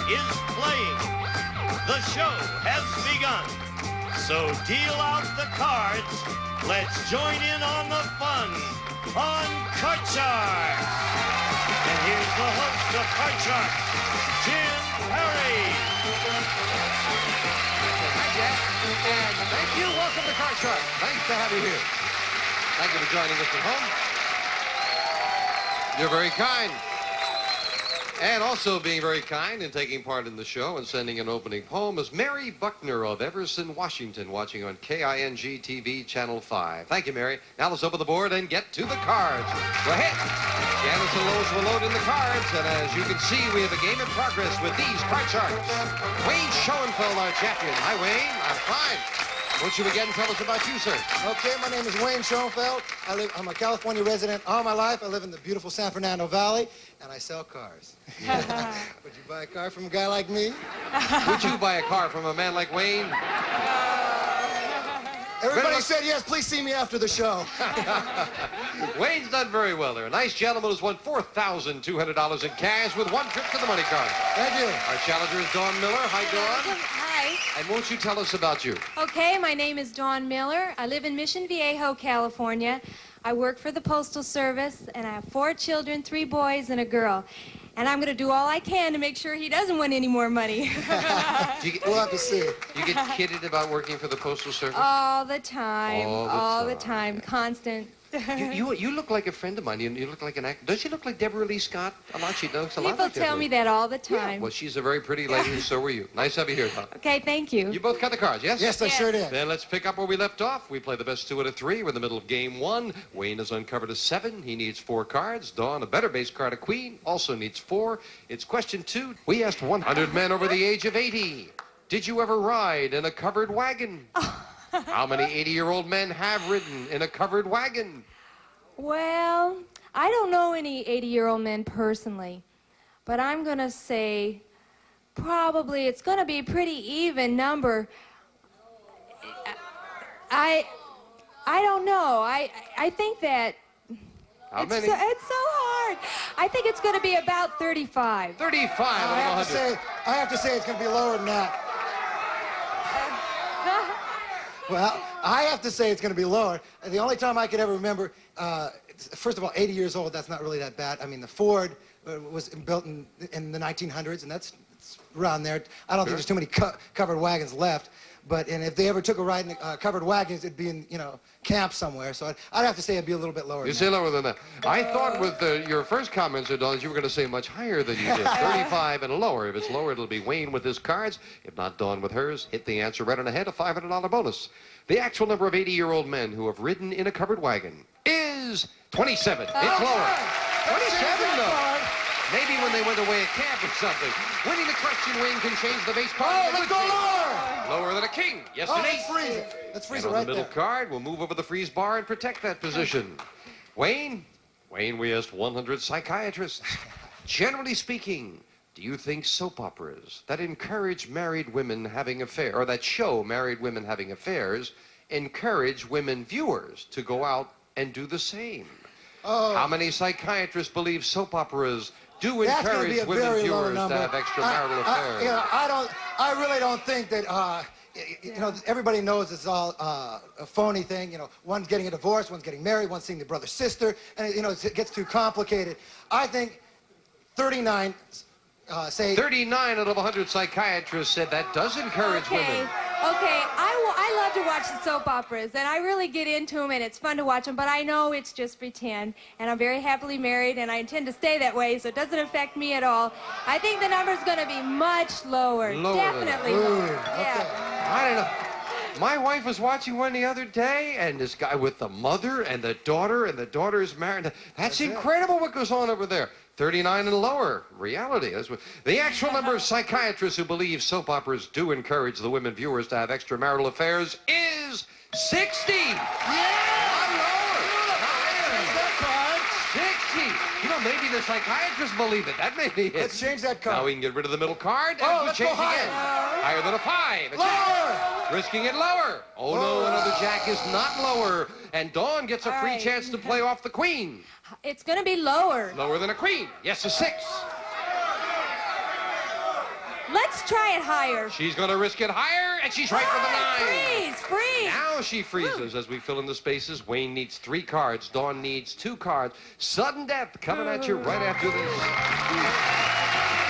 is playing. The show has begun. So deal out the cards. Let's join in on the fun on Card Sharks. And here's the host of Card Sharks, Jim Perry. Hi, Jack. And thank you. Welcome to Card Sharks. Nice to have you here. Thank you for joining us at home. You're very kind. And also being very kind and taking part in the show and sending an opening poem is Mary Buckner of Everson, Washington, watching on KING TV Channel 5. Thank you, Mary. Now let's open the board and get to the cards. Go ahead. Janice and Lois will load in the cards, and as you can see, we have a game in progress with these Card Sharks. Wayne Schoenfeld, our champion. Hi, Wayne. I'm fine. Won't you begin and tell us about you, sir? Okay, my name is Wayne Schoenfeld. I'm a California resident all my life. I live in the beautiful San Fernando Valley, and I sell cars. Would you buy a car from a guy like me? Would you buy a car from a man like Wayne? Everybody said yes. Please see me after the show. Wayne's done very well there. A nice gentleman who's won $4,200 in cash with one trip to the money card. Thank you. Our challenger is Dawn Miller. Hi, Dawn. Hi. And won't you tell us about you? Okay, my name is Dawn Miller. I live in Mission Viejo, California. I work for the Postal Service, and I have 4 children, 3 boys and a girl. And I'm going to do all I can to make sure he doesn't win any more money. We'll have to see. You get kidded about working for the Postal Service? All the time. All the time. Constant. You look like a friend of mine. You look like an actor. Does she look like Deborah Lee Scott? A lot. She looks a lot People like tell Deborah. me that all the time. Yeah, well, she's a very pretty lady, and so were you. Nice to have you here, Tom. Okay, thank you. You both cut the cards, yes? Yes, I sure did. Then let's pick up where we left off. We play the best 2 out of 3. We're in the middle of game 1. Wayne has uncovered a 7. He needs 4 cards. Dawn, a better base card, a queen, also needs 4. It's question 2. We asked 100 men over the age of 80. Did you ever ride in a covered wagon? How many 80-year-old men have ridden in a covered wagon? Well, I don't know any 80-year-old men personally, but I'm going to say probably it's going to be a pretty even number. I don't know. I think that How many? It's so hard. I think it's going to be about 35. 35 I out of 100. have to say it's going to be lower than that. Well, I have to say it's going to be lower. The only time I could ever remember, first of all, 80 years old, that's not really that bad. I mean, the Ford was built in the 1900s, and it's around there. I don't think there's too many covered wagons left. And if they ever took a ride in covered wagons, it'd be in, camp somewhere. So I'd have to say it'd be a little bit lower. You say lower than that. I thought with your first comments, Dawn, you were going to say much higher than you did. 35 and lower. If it's lower, it'll be Wayne with his cards. If not, Dawn with hers. Hit the answer right on ahead, a $500 bonus. The actual number of 80-year-old men who have ridden in a covered wagon is 27. It's lower. 27, though. Maybe when they went away at camp or something. Winning the question, Wayne can change the base card. Oh, let's go lower! Lower than a king. Yes, Oh, an 8. let's freeze it. Let's freeze it And right on the middle there. card, we'll move over the freeze bar and protect that position. Wayne, we asked 100 psychiatrists. Generally speaking, do you think soap operas that encourage married women having affairs, or that show married women having affairs, encourage women viewers to go out and do the same? Oh. How many psychiatrists believe soap operas do That's gonna encourage be a women very low viewers to number. have extramarital affairs? I really don't think that, everybody knows it's all a phony thing. One's getting a divorce, one's getting married, one's seeing the brother's sister, and, it gets too complicated. I think 39, say... 39 out of 100 psychiatrists said that does encourage women. Okay, I love to watch the soap operas, and I really get into them, and it's fun to watch them, but I know it's just pretend, and I'm very happily married, and I intend to stay that way, so it doesn't affect me at all. I think the number's going to be much lower. Definitely lower. Yeah. I don't know. My wife was watching one the other day, and this guy with the mother and the daughter is married. That's incredible what goes on over there. 39 and lower. Reality. That's what, the actual number of psychiatrists who believe soap operas do encourage the women viewers to have extramarital affairs is 60. I'm lower. 60. Maybe the psychiatrists believe it. That may be it. Let's change that card. Now we can get rid of the middle card. Oh, and let's change go higher. again. Higher than a 5. It's Lower! risking it lower. Oh, no, another jack is not lower. And Dawn gets a free chance to play off the queen. It's going to be lower. Lower than a queen. Yes, a 6. Let's try it higher. She's going to risk it higher, and she's right for the 9. Freeze. Now she freezes as we fill in the spaces. Wayne needs 3 cards. Dawn needs 2 cards. Sudden death coming at you right after this.